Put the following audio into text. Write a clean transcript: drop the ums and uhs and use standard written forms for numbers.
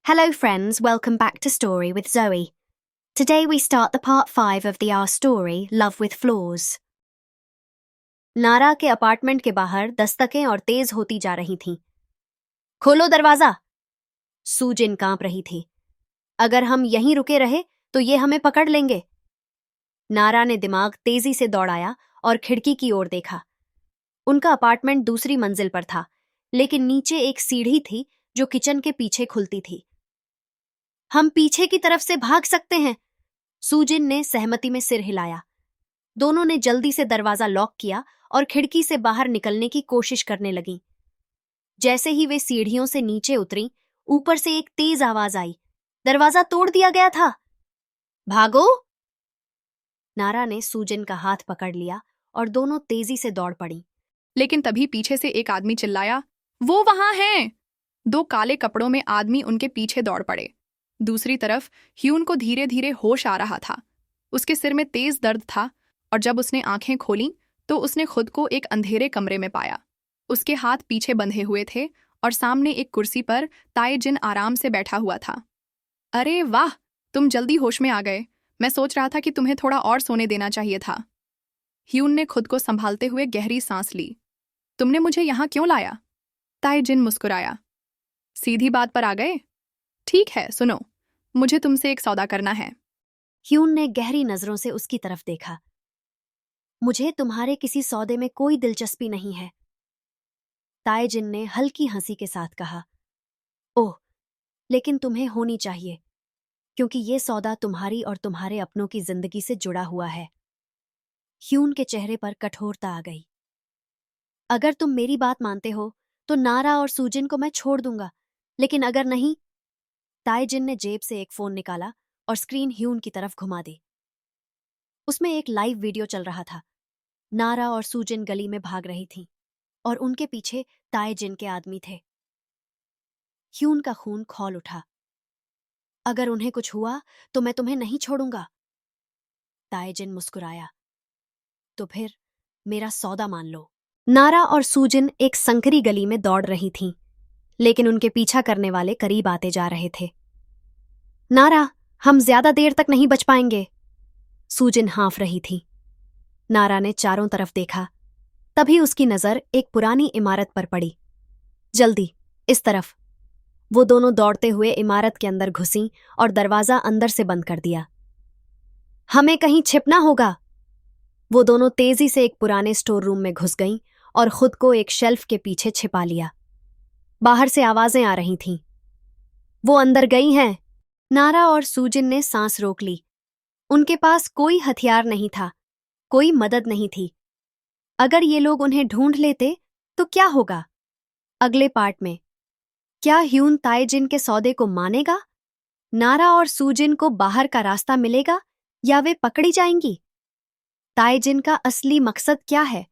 Hello friends, welcome back to Story with Zoe. Today we start the part 5 of the Our Story, Love with Flaws. नारा के apartment के बाहर दस्तकें और तेज होती जा रही थीं। खोलो दरवाजा! सूजिन कांप रही थी। अगर हम यहीं रुके रहे तो ये हमें पकड़ लेंगे। नारा ने दिमाग तेजी से दौड़ाया और खिड़की की ओर देखा। उनका अपार्टमेंट दूसरी मंजिल पर था, लेकिन नीचे एक सीढ़ी थी जो किचन के पीछे खुलती थी। हम पीछे की तरफ से भाग सकते हैं, सूजिन ने सहमति में सिर हिलाया। दोनों ने जल्दी से दरवाजा लॉक किया और खिड़की से बाहर निकलने की कोशिश करने लगीं। जैसे ही वे सीढ़ियों से नीचे उतरीं, ऊपर से एक तेज आवाज आई। दरवाजा तोड़ दिया गया था। भागो! नारा ने सूजिन का हाथ पकड़ लिया और दोनों तेजी से दौड़ पड़ी। लेकिन तभी पीछे से एक आदमी चिल्लाया, वो वहां हैं! 2 काले कपड़ों में आदमी उनके पीछे दौड़ पड़े। दूसरी तरफ ह्यून को धीरे धीरे होश आ रहा था। उसके सिर में तेज दर्द था और जब उसने आंखें खोलीं तो उसने खुद को एक अंधेरे कमरे में पाया। उसके हाथ पीछे बंधे हुए थे और सामने एक कुर्सी पर ताए जिन आराम से बैठा हुआ था। अरे वाह, तुम जल्दी होश में आ गए। मैं सोच रहा था कि तुम्हें थोड़ा और सोने देना चाहिए था। ह्यून ने खुद को संभालते हुए गहरी सांस ली। तुमने मुझे यहाँ क्यों लाया? ताए जिन मुस्कुराया। सीधी बात पर आ गए? ठीक है, सुनो, मुझे तुमसे एक सौदा करना है। ह्यून ने गहरी नजरों से उसकी तरफ देखा। मुझे तुम्हारे किसी सौदे में कोई दिलचस्पी नहीं है, ताए जिन ने हल्की हंसी के साथ कहा। ओह, लेकिन तुम्हें होनी चाहिए, क्योंकि ये सौदा तुम्हारी और तुम्हारे अपनों की जिंदगी से जुड़ा हुआ है। ह्यून के चेहरे पर कठोरता आ गई। अगर तुम मेरी बात मानते हो तो नारा और सूजिन को मैं छोड़ दूंगा, लेकिन अगर नहीं। ताए जिन ने जेब से एक फोन निकाला और स्क्रीन ह्यून की तरफ घुमा दी। उसमें एक लाइव वीडियो चल रहा था। नारा और सूजिन गली में भाग रही थीं और उनके पीछे ताए जिन के आदमी थे। ह्यून का खून खौल उठा। अगर उन्हें कुछ हुआ तो मैं तुम्हें नहीं छोड़ूंगा। ताए जिन मुस्कुराया। तो फिर मेरा सौदा मान लो। नारा और सूजिन एक संकरी गली में दौड़ रही थीं, लेकिन उनके पीछा करने वाले करीब आते जा रहे थे। नारा, हम ज्यादा देर तक नहीं बच पाएंगे। सूजिन हाँफ रही थी। नारा ने चारों तरफ देखा। तभी उसकी नजर एक पुरानी इमारत पर पड़ी। जल्दी, इस तरफ। वो दोनों दौड़ते हुए इमारत के अंदर घुसीं और दरवाजा अंदर से बंद कर दिया। हमें कहीं छिपना होगा। वो दोनों तेजी से एक पुराने स्टोर रूम में घुस गईं और खुद को एक शेल्फ के पीछे छिपा लिया। बाहर से आवाजें आ रही थीं। वो अंदर गई हैं। नारा और सूजिन ने सांस रोक ली। उनके पास कोई हथियार नहीं था, कोई मदद नहीं थी। अगर ये लोग उन्हें ढूंढ लेते तो क्या होगा? अगले पार्ट में क्या ह्यून ताए जिन के सौदे को मानेगा? नारा और सूजिन को बाहर का रास्ता मिलेगा या वे पकड़ी जाएंगी? ताए जिन का असली मकसद क्या है?